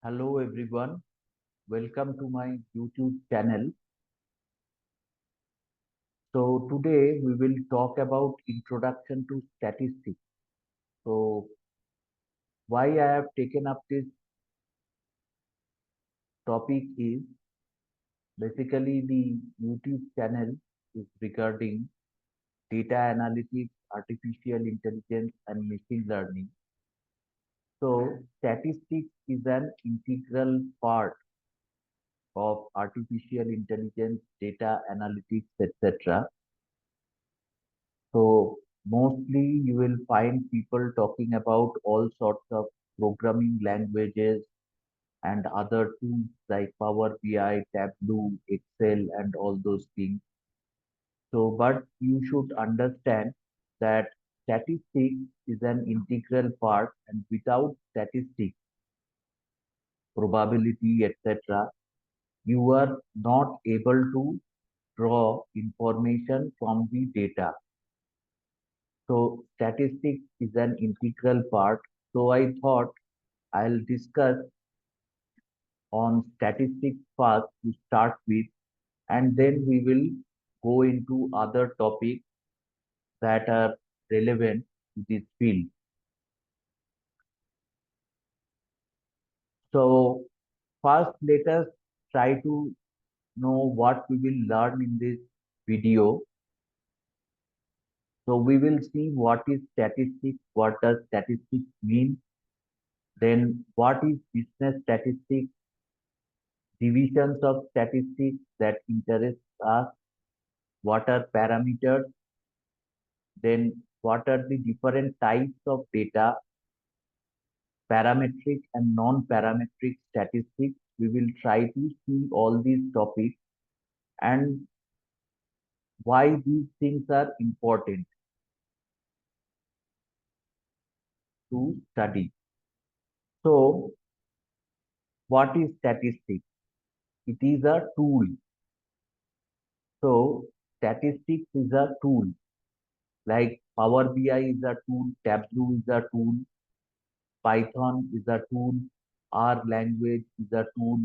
Hello everyone, welcome to my YouTube channel. So today we will talk about introduction to statistics. So why I have taken up this topic is basically the YouTube channel is regarding data analytics, artificial intelligence and machine learning. So statistics is an integral part of artificial intelligence, data analytics, etc. So mostly you will find people talking about all sorts of programming languages and other tools like Power BI, Tableau, Excel, and all those things. So, but you should understand that statistics is an integral part, and without statistics, probability, etc., you are not able to draw information from the data. So statistics is an integral part. So I thought I'll discuss on statistics first to start with, and then we will go into other topics that are relevant to this field. So first, let us try to know what we will learn in this video. So we will see what is statistics, what does statistics mean, then what is business statistics, divisions of statistics that interest us, what are parameters, then what are the different types of data, parametric and non-parametric statistics. We will try to see all these topics and why these things are important to study. So, what is statistics? It is a tool. So, statistics is a tool. Like Power BI is a tool, Tableau is a tool, Python is a tool, R language is a tool.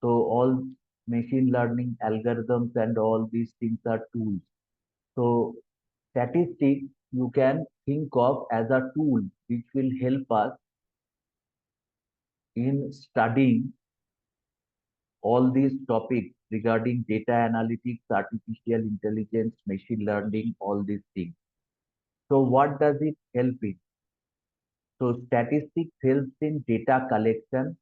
So all machine learning algorithms and all these things are tools. So statistics you can think of as a tool which will help us in studying all these topics regarding data analytics, artificial intelligence, machine learning, all these things. So what does it help in? So statistics helps in data collection.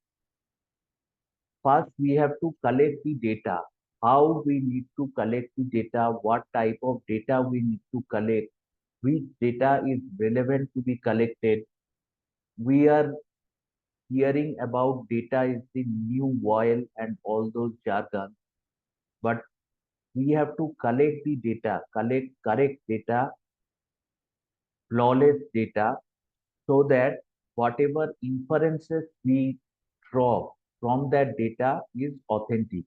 First, we have to collect the data. How we need to collect the data, what type of data we need to collect, which data is relevant to be collected. We are hearing about data is the new oil and all those jargon, but we have to collect the data, collect correct data, flawless data, so that whatever inferences we draw from that data is authentic.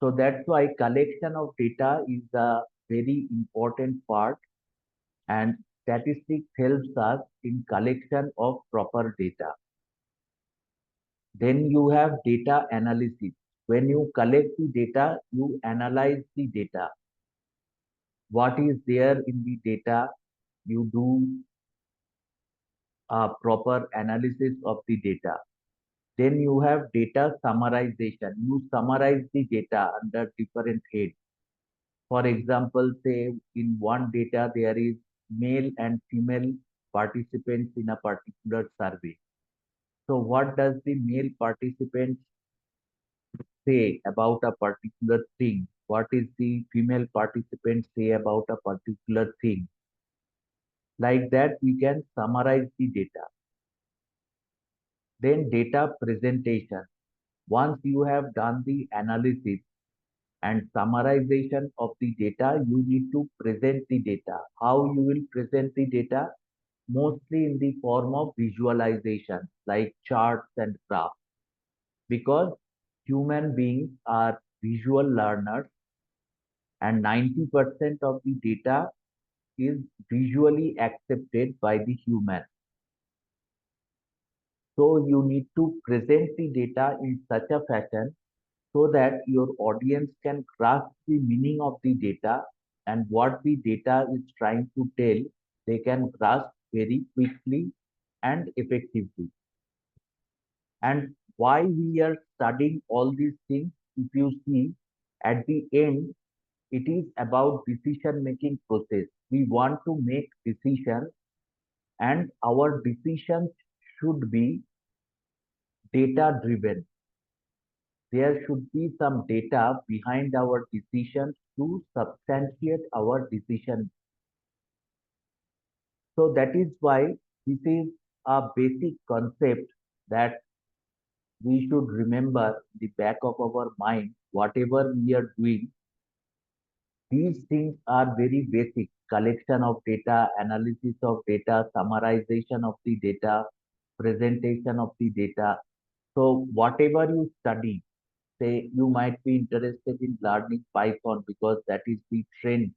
So that's why collection of data is a very important part, and statistics helps us in collection of proper data. Then you have data analysis. When you collect the data, you analyze the data. What is there in the data? You do a proper analysis of the data. Then you have data summarization. You summarize the data under different heads. For example, say in one data there is male and female participants in a particular survey. So what does the male participant say about a particular thing? What is the female participant say about a particular thing? Like that, we can summarize the data. Then data presentation. Once you have done the analysis and summarization of the data, you need to present the data. How you will present the data? Mostly in the form of visualization, like charts and graphs, because human beings are visual learners and 90% of the data is visually accepted by the human. So you need to present the data in such a fashion so that your audience can grasp the meaning of the data and what the data is trying to tell, they can grasp very quickly and effectively. And why we are studying all these things, if you see, at the end, it is about decision making process. We want to make decisions and our decisions should be data driven. There should be some data behind our decisions to substantiate our decision. So that is why this is a basic concept that we should remember the back of our mind, whatever we are doing. These things are very basic: collection of data, analysis of data, summarization of the data, presentation of the data. So whatever you study, say you might be interested in learning Python because that is the trend.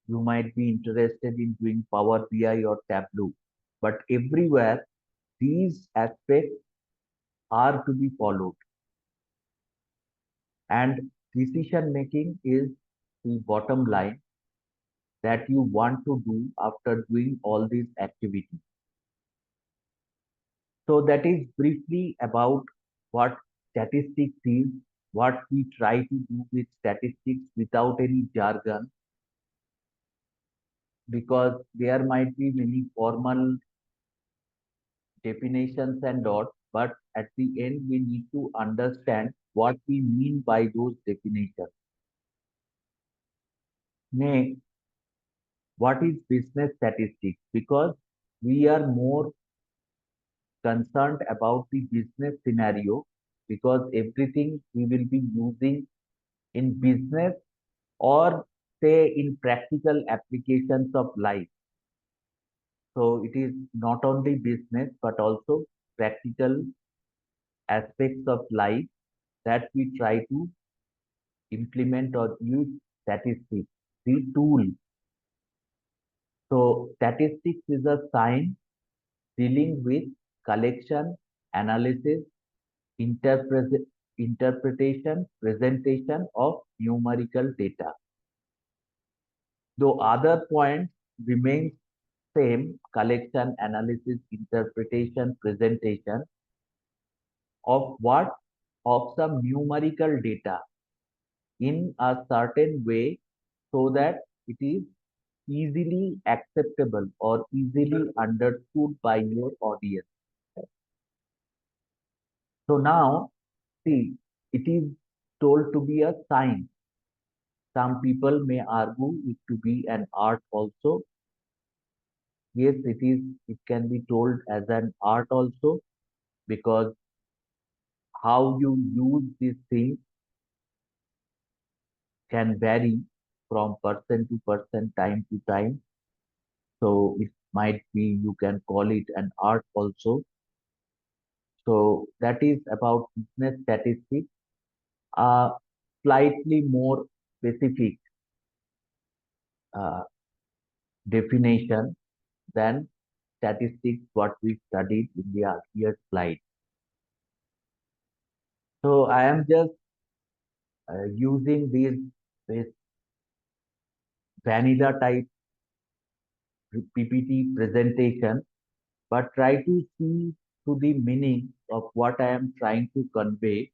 You might be interested in doing Power BI or Tableau. But everywhere, these aspects are to be followed. And decision making is the bottom line that you want to do after doing all these activities. So that is briefly about what statistics is, what we try to do with statistics without any jargon, because there might be many formal definitions and all, but at the end we need to understand what we mean by those definitions. Next, what is business statistics? Because we are more concerned about the business scenario, because everything we will be using in business or say in practical applications of life. So it is not only business but also practical aspects of life that we try to implement or use statistics, the tool. So statistics is a science dealing with collection, analysis, interpret- interpretation, presentation of numerical data. Though other points remain same: collection, analysis, interpretation, presentation of what? Of some numerical data in a certain way so that it is easily acceptable or easily understood by your audience. So now, see, it is told to be a science. Some people may argue it to be an art also. Yes, it is. It can be told as an art also, because how you use these things can vary from person to person, time to time. So it might be, you can call it an art also. So that is about business statistics. A slightly more specific uh, definition than statistics what we studied in the earlier slide. So I am just using these this vanilla type PPT presentation, but try to see to the meaning of what I am trying to convey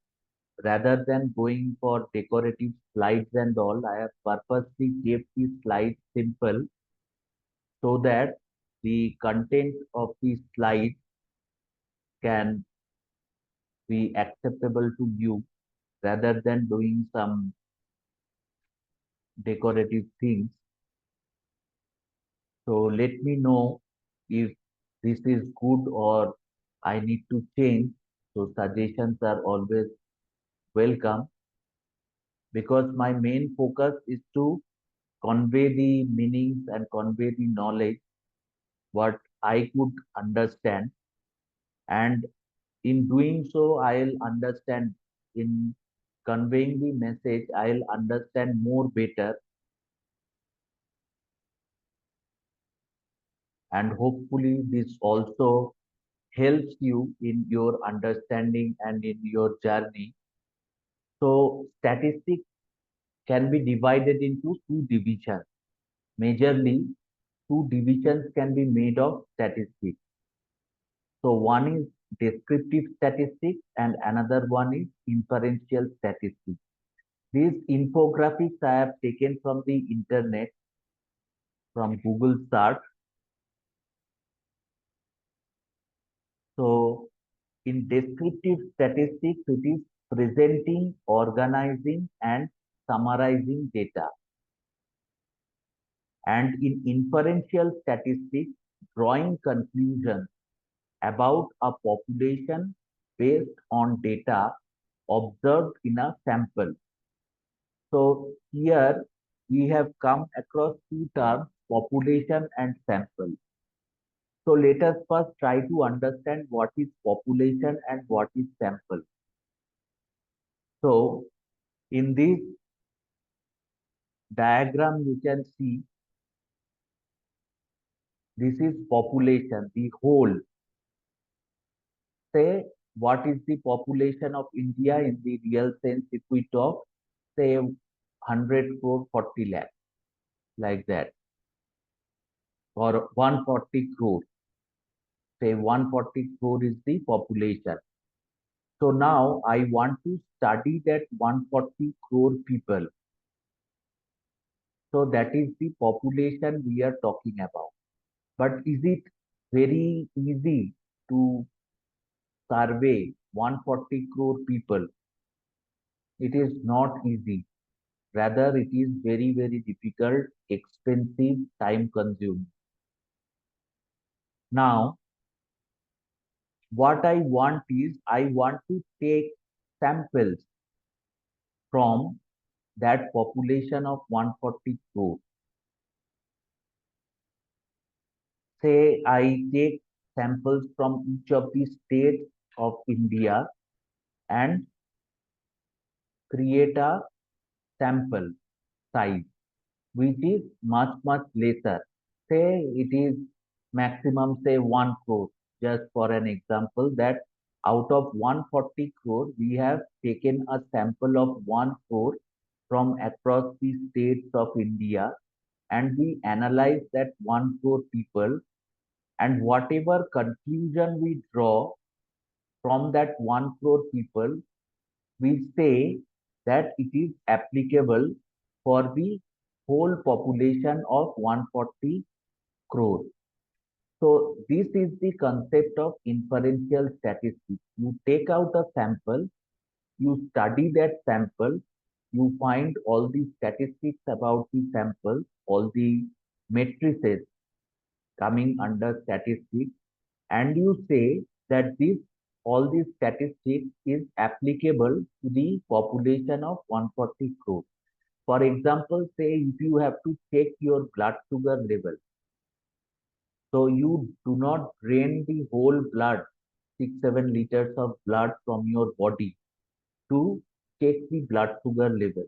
rather than going for decorative slides and all. I have purposely kept the slides simple so that the content of the slide can be acceptable to you rather than doing some decorative things. So let me know if this is good or I need to change. So suggestions are always welcome, because my main focus is to convey the meanings and convey the knowledge what I could understand. And in doing so, I'll understand, in conveying the message, I'll understand more better, and hopefully this also helps you in your understanding and in your journey. So statistics can be divided into two divisions. Majorly, two divisions can be made of statistics. So one is descriptive statistics and another one is inferential statistics. These infographics I have taken from the internet, from Google search. So in descriptive statistics, it is presenting, organizing, and summarizing data. And in inferential statistics, drawing conclusions about a population based on data observed in a sample. So here we have come across two terms, population and sample. So let us first try to understand what is population and what is sample. So in this diagram, you can see this is population, the whole. Say what is the population of India in the real sense if we talk, say 100 crore 40 lakh, like that, or 140 crore. Say 140 crore is the population. So now I want to study that 140 crore people. So that is the population we are talking about. But is it very easy to survey 140 crore people? It is not easy. Rather, it is very, very difficult, expensive, time consuming. Now, what I want is I want to take samples from that population of 140 crore. Say I take samples from each of the states of India and create a sample size which is much much lesser. Say it is maximum say 1 crore. Just for an example, that out of 140 crore we have taken a sample of 1 crore from across the states of India, and we analyze that 1 crore people, and whatever conclusion we draw from that 1 crore people, we say that it is applicable for the whole population of 140 crore. So this is the concept of inferential statistics. You take out a sample, you study that sample, you find all the statistics about the sample, all the matrices coming under statistics, and you say that this all these statistics is applicable to the population of 140 crore. For example, say if you have to check your blood sugar level, so you do not drain the whole blood, 6-7 liters of blood from your body to check the blood sugar level.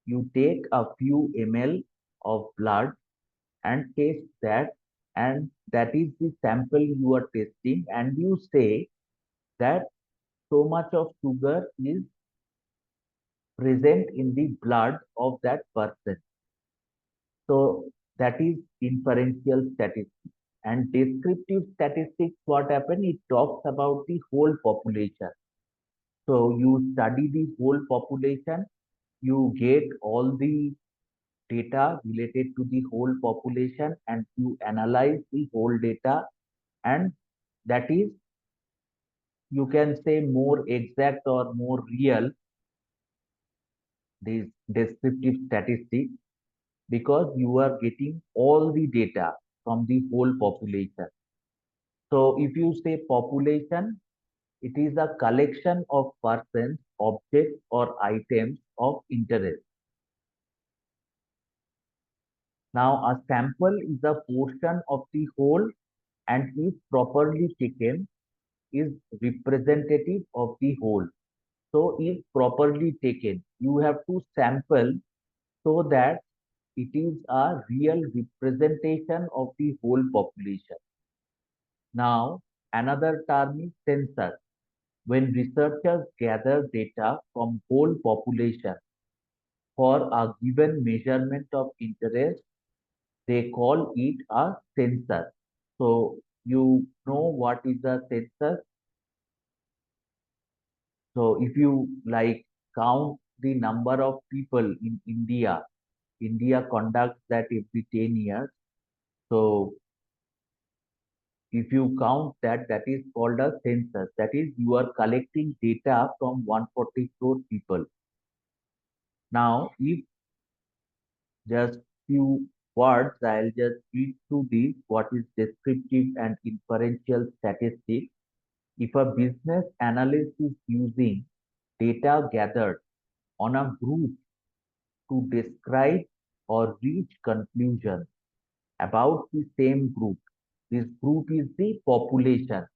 You take a few ml of blood and taste that, and that is the sample you are testing, and you say that so much of sugar is present in the blood of that person. So that is inferential statistics. And descriptive statistics, what happen? It talks about the whole population. So you study the whole population, you get all the data related to the whole population, and you analyze the whole data, and that is, you can say, more exact or more real, these descriptive statistics, because you are getting all the data from the whole population. So if you say population, it is a collection of persons, objects, or items of interest. Now, a sample is a portion of the whole, and if properly taken, is representative of the whole. So, if properly taken, you have to sample so that it is a real representation of the whole population. Now, Another term is census. When researchers gather data from whole population for a given measurement of interest, they call it a census. So you know what is a census? So if you like count the number of people in India, India conducts that every 10 years. So if you count that, that is called a census. That is, you are collecting data from 140 crore people. Now, if just few words, I'll just read through these, what is descriptive and inferential statistics. If a business analyst is using data gathered on a group to describe or reach conclusions about the same group, this group is the population.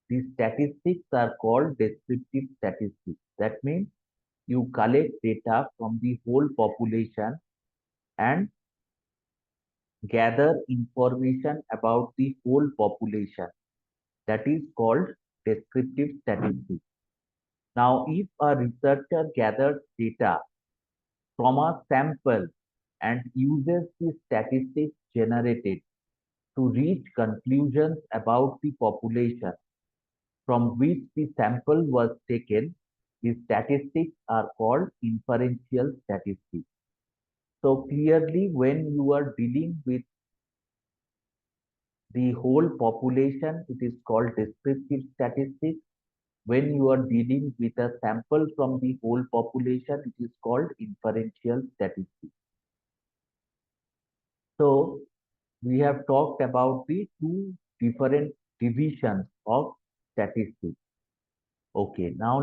These statistics are called descriptive statistics. That means you collect data from the whole population and gather information about the whole population. That is called descriptive statistics. Now, if a researcher gathers data from a sample and uses the statistics generated to reach conclusions about the population from which the sample was taken, these statistics are called inferential statistics. So clearly, when you are dealing with the whole population, it is called descriptive statistics. When you are dealing with a sample from the whole population, it is called inferential statistics. So we have talked about the two different divisions of statistics. Okay, now